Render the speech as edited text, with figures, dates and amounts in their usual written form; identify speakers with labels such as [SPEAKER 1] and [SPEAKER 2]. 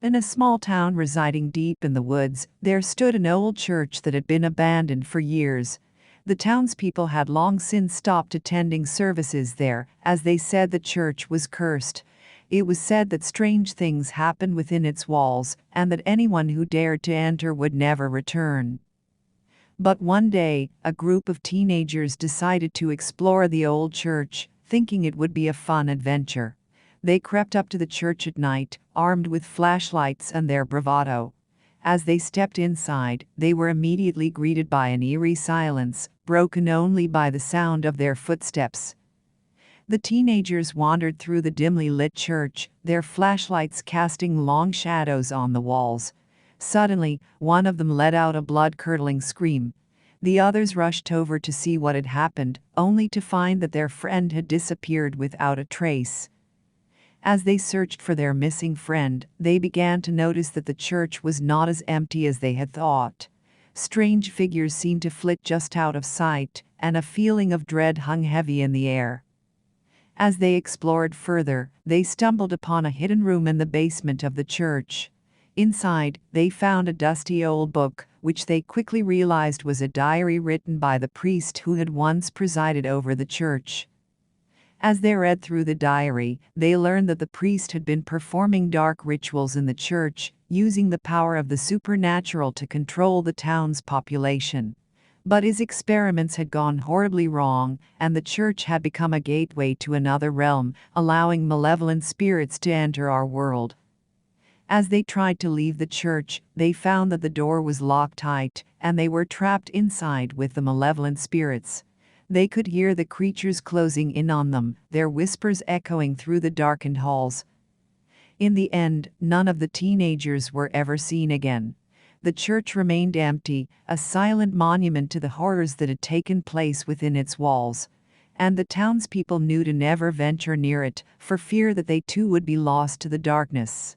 [SPEAKER 1] In a small town residing deep in the woods, there stood an old church that had been abandoned for years. The townspeople had long since stopped attending services there, as they said the church was cursed. It was said that strange things happened within its walls, and that anyone who dared to enter would never return. But one day, a group of teenagers decided to explore the old church, thinking it would be a fun adventure. They crept up to the church at night, armed with flashlights and their bravado. As they stepped inside, they were immediately greeted by an eerie silence, broken only by the sound of their footsteps. The teenagers wandered through the dimly lit church, their flashlights casting long shadows on the walls. Suddenly, one of them let out a blood-curdling scream. The others rushed over to see what had happened, only to find that their friend had disappeared without a trace. As they searched for their missing friend, they began to notice that the church was not as empty as they had thought. Strange figures seemed to flit just out of sight, and a feeling of dread hung heavy in the air. As they explored further, they stumbled upon a hidden room in the basement of the church. Inside, they found a dusty old book, which they quickly realized was a diary written by the priest who had once presided over the church. As they read through the diary, they learned that the priest had been performing dark rituals in the church, using the power of the supernatural to control the town's population. But his experiments had gone horribly wrong, and the church had become a gateway to another realm, allowing malevolent spirits to enter our world. As they tried to leave the church, they found that the door was locked tight, and they were trapped inside with the malevolent spirits. They could hear the creatures closing in on them, their whispers echoing through the darkened halls. In the end, none of the teenagers were ever seen again. The church remained empty, a silent monument to the horrors that had taken place within its walls. And the townspeople knew to never venture near it, for fear that they too would be lost to the darkness.